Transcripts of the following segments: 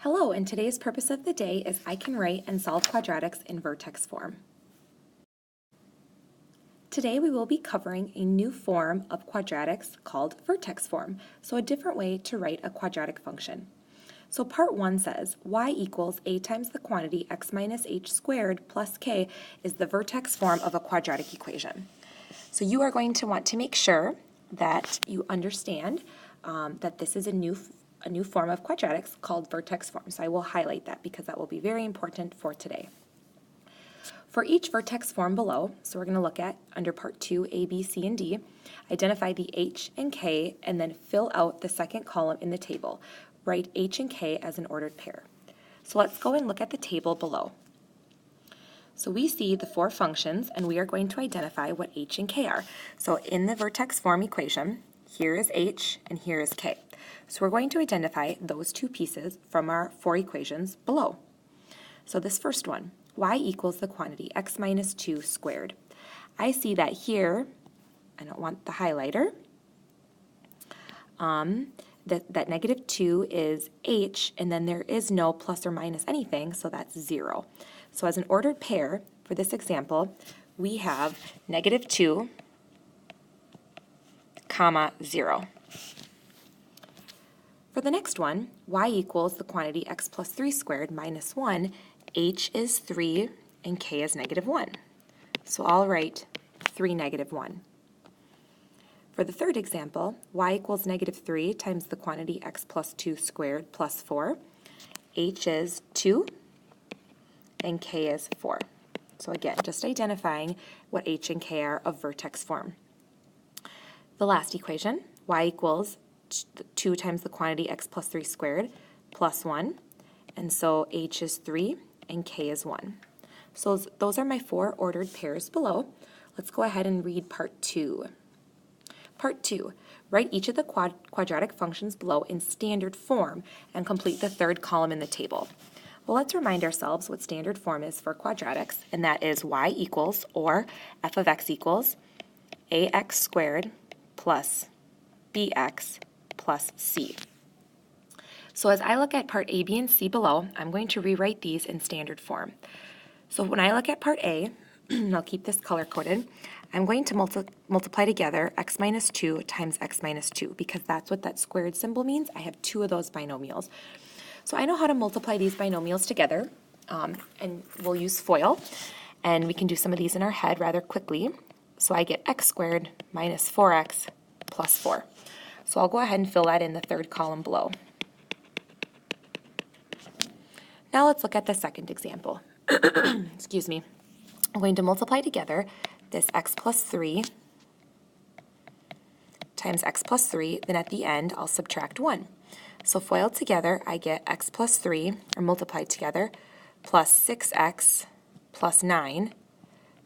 Hello, and today's purpose of the day is I can write and solve quadratics in Vertex Form. Today we will be covering a new form of quadratics called Vertex Form, so a different way to write a quadratic function. So part 1 says y equals a times the quantity x minus h squared plus k is the vertex form of a quadratic equation. So you are going to want to make sure that you understand that this is a new form of quadratics called vertex form. So I will highlight that because that will be very important for today. For each vertex form below, so we're going to look at under part 2, A, B, C, and D, identify the h and k and then fill out the second column in the table. Write h and k as an ordered pair. So let's go and look at the table below. So we see the four functions, and we are going to identify what h and k are. So in the vertex form equation, here is h and here is k. So we're going to identify those two pieces from our four equations below. So this first one, y equals the quantity x minus 2 squared. I see that here, I don't want the highlighter, that negative 2 is h, and then there is no plus or minus anything, so that's 0. So as an ordered pair, for this example, we have negative 2, comma 0. For the next one, y equals the quantity x plus 3 squared minus 1, h is 3, and k is negative 1. So I'll write 3, negative 1. For the third example, y equals negative 3 times the quantity x plus 2 squared plus 4. H is 2, and k is 4. So again, just identifying what h and k are of vertex form. The last equation, y equals 2 times the quantity x plus 3 squared plus 1. And so h is 3, and k is 1. So those are my four ordered pairs below. Let's go ahead and read part 2. Part 2, write each of the quadratic functions below in standard form and complete the third column in the table. Well, let's remind ourselves what standard form is for quadratics, and that is y equals, or f of x equals, ax squared plus bx plus c. So as I look at part A, B, and C below, I'm going to rewrite these in standard form. So when I look at part A, I'll keep this color-coded, I'm going to multiply together x minus 2 times x minus 2 because that's what that squared symbol means. I have two of those binomials. So I know how to multiply these binomials together, and we'll use FOIL, and we can do some of these in our head rather quickly. So I get x squared minus 4x plus 4. So I'll go ahead and fill that in the third column below. Now let's look at the second example. Excuse me. I'm going to multiply together this x plus 3 times x plus 3, then at the end I'll subtract 1. So FOILed together, I get x plus 3, or multiplied together, plus 6x plus 9,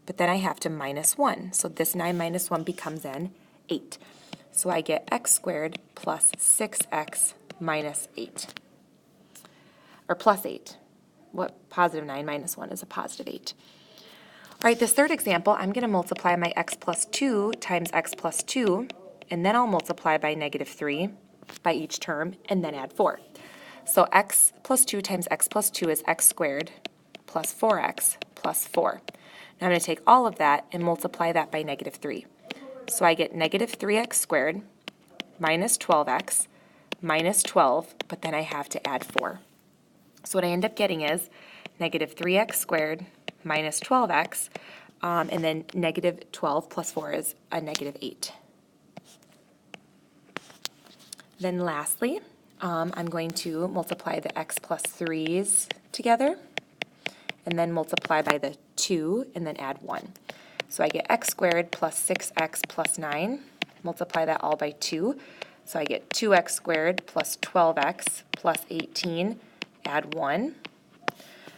but then I have to minus 1. So this 9 minus 1 becomes an 8. So I get x squared plus 6x minus 8, or plus 8. What positive 9 minus 1 is a positive 8. All right, this third example, I'm going to multiply my x plus 2 times x plus 2, and then I'll multiply by negative 3 by each term, and then add 4. So x plus 2 times x plus 2 is x squared plus 4x plus 4. Now I'm going to take all of that and multiply that by negative 3. So I get negative 3x squared minus 12x minus 12, but then I have to add 4. So what I end up getting is negative 3x squared minus 12x, and then negative 12 plus 4 is a negative 8. Then lastly, I'm going to multiply the x plus 3's together, and then multiply by the 2, and then add 1. So I get x squared plus 6x plus 9, multiply that all by 2, so I get 2x squared plus 12x plus 18, add 1.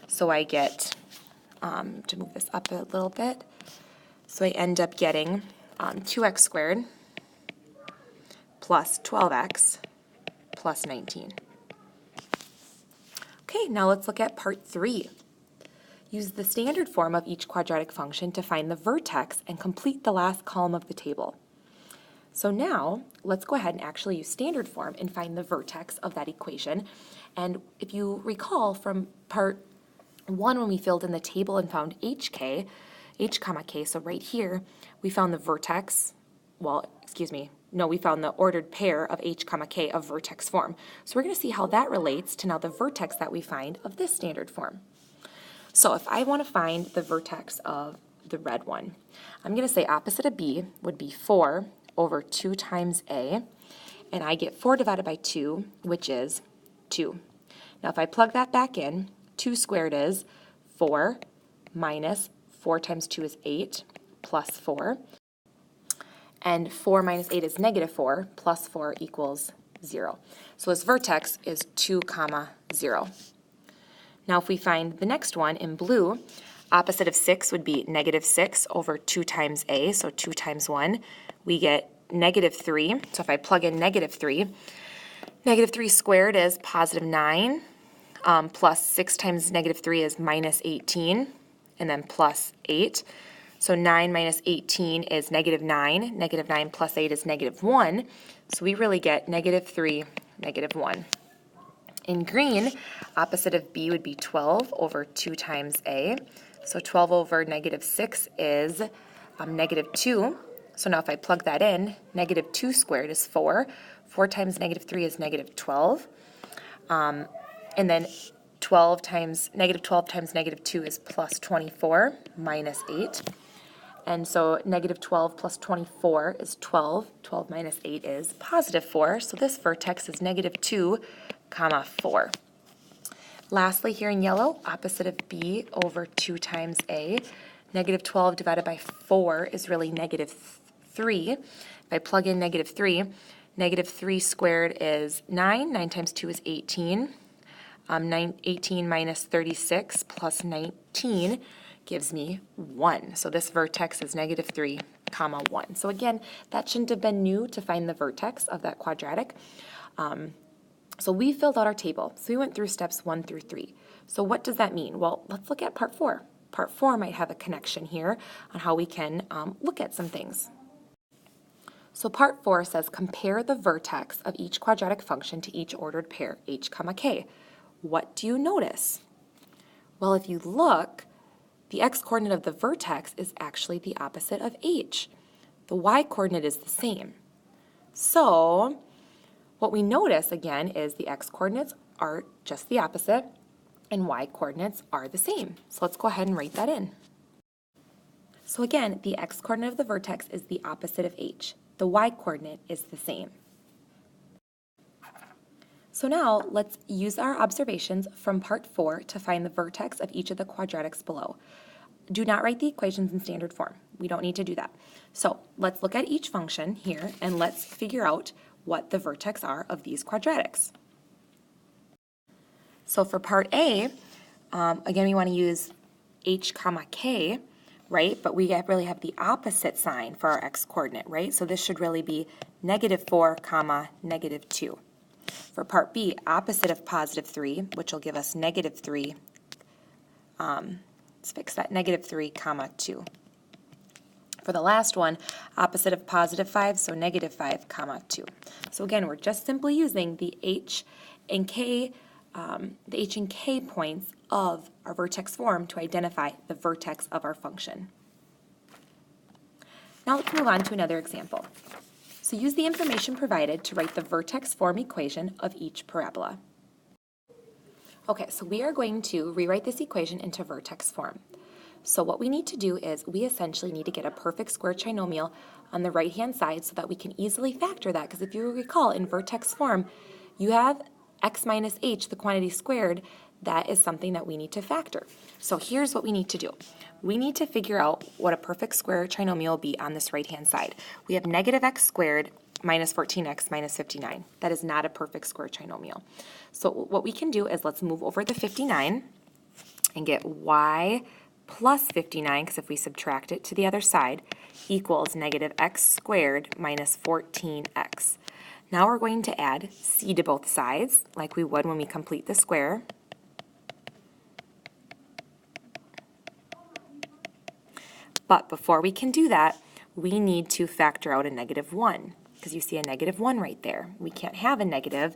So I get, to move this up a little bit, so I end up getting 2x squared plus 12x plus 19. Okay, now let's look at part 3. Use the standard form of each quadratic function to find the vertex and complete the last column of the table. So now, let's go ahead and actually use standard form and find the vertex of that equation. And if you recall from part 1 when we filled in the table and found h comma k, so right here we found the vertex, we found the ordered pair of h comma k of vertex form. So we're going to see how that relates to now the vertex that we find of this standard form. So if I want to find the vertex of the red one, I'm going to say opposite of b would be 4 over 2 times a, and I get 4 divided by 2, which is 2. Now if I plug that back in, 2 squared is 4 minus 4 times 2 is 8 plus 4. And 4 minus 8 is negative 4 plus 4 equals 0. So this vertex is 2, 0. Now if we find the next one in blue, opposite of 6 would be negative 6 over 2 times a, so 2 times 1. We get negative 3. So if I plug in negative 3 squared is positive 9, plus 6 times negative 3 is minus 18, and then plus 8. So 9 minus 18 is negative 9. Negative 9 plus 8 is negative 1. So we really get negative 3, negative 1. In green, opposite of b would be 12 over 2 times a. So 12 over negative 6 is negative 2. So now if I plug that in, negative 2 squared is 4. 4 times negative 3 is negative 12. And then negative 12 times negative 2 is plus 24 minus 8. And so negative 12 plus 24 is 12. 12 minus 8 is positive 4. So this vertex is negative 2, 4. Lastly, here in yellow, opposite of b over 2 times a. Negative 12 divided by 4 is really negative 3. If I plug in negative 3 squared is 9. 9 times 2 is 18. 18 minus 36 plus 19 gives me 1. So this vertex is negative 3, 1. So again, that shouldn't have been new to find the vertex of that quadratic. So we filled out our table. So we went through steps 1 through 3. So what does that mean? Well, let's look at part 4. Part 4 might have a connection here on how we can look at some things. So part 4 says compare the vertex of each quadratic function to each ordered pair, h, k. What do you notice? Well, if you look, the x-coordinate of the vertex is actually the opposite of h. The y-coordinate is the same. So what we notice, again, is the x-coordinates are just the opposite, and y-coordinates are the same. So let's go ahead and write that in. So again, the x-coordinate of the vertex is the opposite of h. The y-coordinate is the same. So now let's use our observations from part 4 to find the vertex of each of the quadratics below. Do not write the equations in standard form. We don't need to do that. So let's look at each function here and let's figure out what the vertex are of these quadratics. So for part A, again, we want to use h, k, right? But we really have the opposite sign for our x-coordinate, right? So this should really be negative 4, negative 2. For part B, opposite of positive 3, which will give us negative 3, let's fix that, negative 3, 2. For the last one, opposite of positive 5, so negative 5, 2. So again, we're just simply using the h and k points of our vertex form to identify the vertex of our function. Now let's move on to another example. So use the information provided to write the vertex form equation of each parabola. Okay, so we are going to rewrite this equation into vertex form. So what we need to do is we essentially need to get a perfect square trinomial on the right-hand side so that we can easily factor that, because if you recall, in vertex form, you have x minus h, the quantity squared. That is something that we need to factor. So here's what we need to do. We need to figure out what a perfect square trinomial will be on this right-hand side. We have negative x squared minus 14x minus 59. That is not a perfect square trinomial. So what we can do is let's move over the 59 and get y plus 59, because if we subtract it to the other side, equals negative x squared minus 14x. Now we're going to add c to both sides, like we would when we complete the square. But before we can do that, we need to factor out a negative 1, because you see a negative 1 right there. We can't have a negative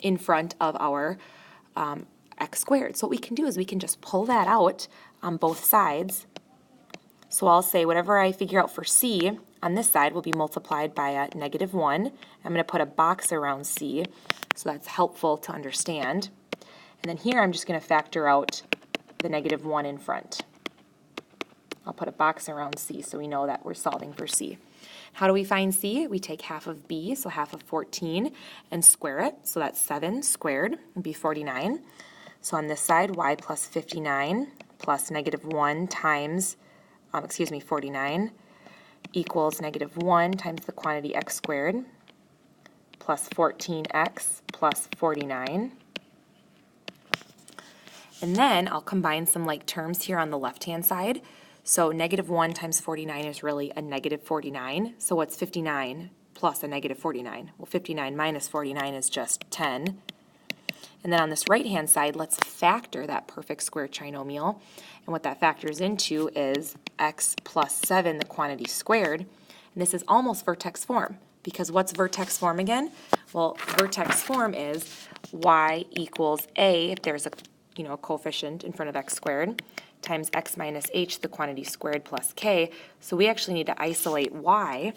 in front of our x squared. So what we can do is we can just pull that out on both sides. So I'll say whatever I figure out for c on this side will be multiplied by a -1. I'm going to put a box around c, so that's helpful to understand. And then here I'm just going to factor out the -1 in front. I'll put a box around c so we know that we're solving for c. How do we find c? We take half of b, so half of 14, and square it. So that's 7 squared would be 49. So on this side, y plus 59 plus -1 times, 49 equals -1 times the quantity x squared plus 14x plus 49. And then I'll combine some like terms here on the left-hand side. So -1 times 49 is really a -49. So what's 59 plus a -49? Well, 59 minus 49 is just 10. And then on this right-hand side, let's factor that perfect square trinomial. And what that factors into is x plus 7, the quantity squared. And this is almost vertex form, because what's vertex form again? Well, vertex form is y equals a, if there's a coefficient in front of x squared, times x minus h, the quantity squared, plus k. So we actually need to isolate y.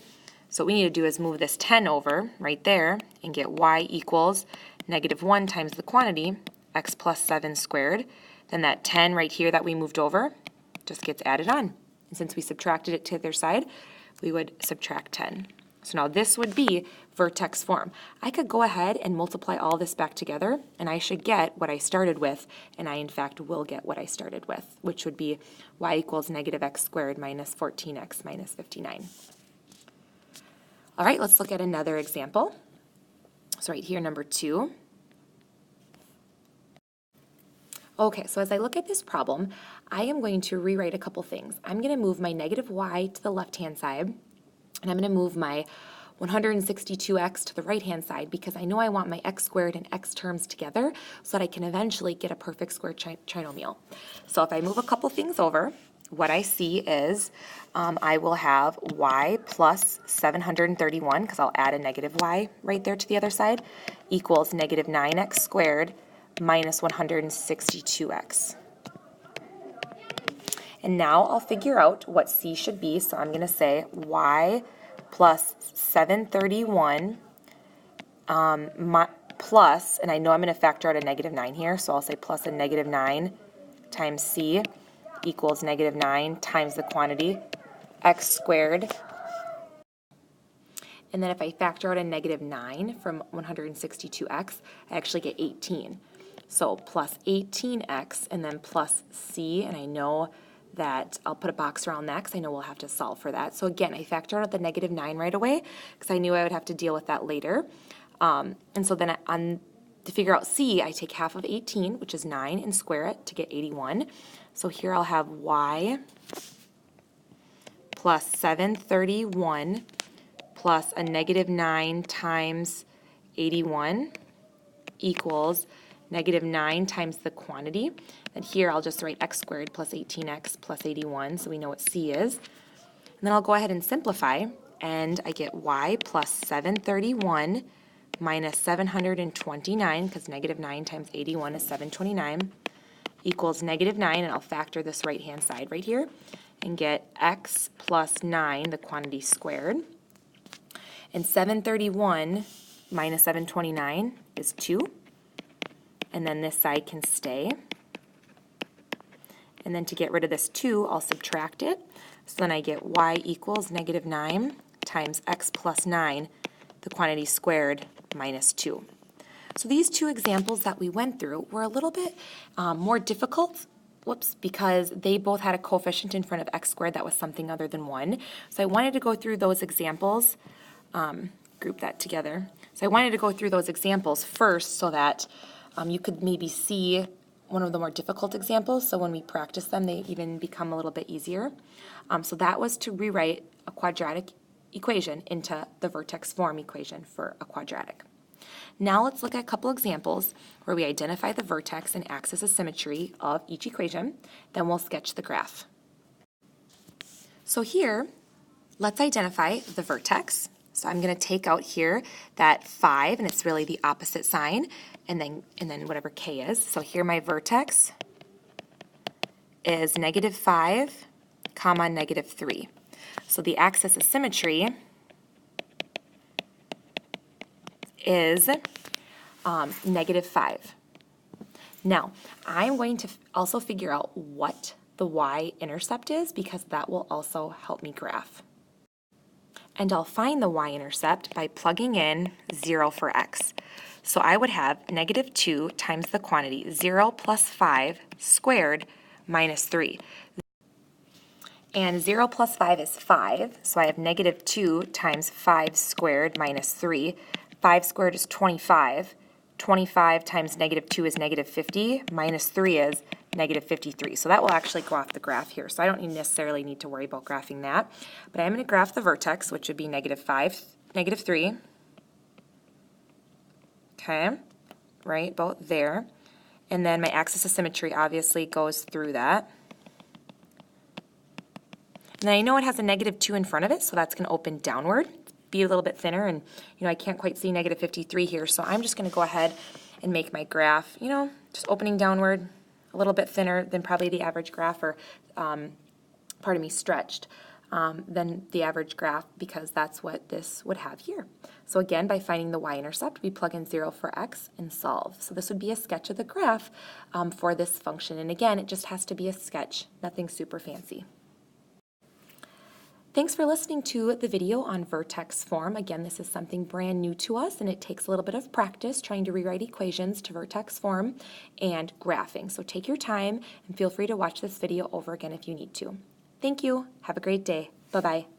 So what we need to do is move this 10 over right there and get y equals -1 times the quantity, x plus 7 squared. Then that 10 right here that we moved over just gets added on. And since we subtracted it to the other side, we would subtract 10. So now this would be vertex form. I could go ahead and multiply all this back together, and I should get what I started with, and I in fact will get what I started with, which would be y equals -x squared minus 14x minus 59. All right, let's look at another example. So right here, number 2. Okay, so as I look at this problem, I am going to rewrite a couple things. I'm going to move my -y to the left-hand side, and I'm going to move my 162x to the right-hand side because I know I want my x squared and x terms together so that I can eventually get a perfect square trinomial. So if I move a couple things over, what I see is I will have y plus 731, because I'll add a -y right there to the other side, equals -9x squared minus 162x. And now I'll figure out what c should be, so I'm going to say y plus 731 plus, and I know I'm going to factor out a -9 here, so I'll say plus a -9 times c equals -9 times the quantity x squared. And then if I factor out a -9 from 162x, I actually get 18. So plus 18x and then plus c, and I know that I'll put a box around that because I know we'll have to solve for that. So again, I factored out the -9 right away because I knew I would have to deal with that later. And so then to figure out c, I take half of 18, which is 9, and square it to get 81. So here I'll have y plus 731 plus a -9 times 81 equals -9 times the quantity. And here I'll just write x squared plus 18x plus 81, so we know what c is. And then I'll go ahead and simplify, and I get y plus 731 minus 729, because -9 times 81 is 729, equals -9, and I'll factor this right-hand side right here, and get x plus 9, the quantity squared. And 731 minus 729 is 2. And then this side can stay. And then to get rid of this 2, I'll subtract it. So then I get y equals -9 times x plus 9, the quantity squared, minus 2. So these two examples that we went through were a little bit more difficult, because they both had a coefficient in front of x squared that was something other than 1. So I wanted to go through those examples, group that together. So I wanted to go through those examples first so that you could maybe see one of the more difficult examples, so when we practice them, they even become a little bit easier. So that was to rewrite a quadratic equation into the vertex form equation for a quadratic. Now let's look at a couple examples where we identify the vertex and axis of symmetry of each equation, then we'll sketch the graph. So here, let's identify the vertex. So I'm going to take out here that 5, and it's really the opposite sign, and then whatever k is. So here my vertex is -5, comma, -3. So the axis of symmetry is -5. Now, I'm going to also figure out what the y-intercept is, because that will also help me graph. And I'll find the y-intercept by plugging in 0 for x. So I would have -2 times the quantity 0 plus 5 squared minus 3. And 0 plus 5 is 5, so I have -2 times 5 squared minus 3. 5 squared is 25. 25 times -2 is -50, minus 3 is -53. So that will actually go off the graph here. So I don't necessarily need to worry about graphing that. But I'm going to graph the vertex, which would be -5, -3. Okay, right, about there. And then my axis of symmetry obviously goes through that. And then I know it has a -2 in front of it, so that's going to open downward, be a little bit thinner, and I can't quite see -53 here, so I'm just going to go ahead and make my graph, just opening downward, a little bit thinner than probably the average graph, or stretched than the average graph, because that's what this would have here. So again, by finding the y-intercept, we plug in 0 for x and solve. So this would be a sketch of the graph for this function, and again, it just has to be a sketch, nothing super fancy. Thanks for listening to the video on vertex form. Again, this is something brand new to us, and it takes a little bit of practice trying to rewrite equations to vertex form and graphing. So take your time and feel free to watch this video over again if you need to. Thank you. Have a great day. Bye-bye.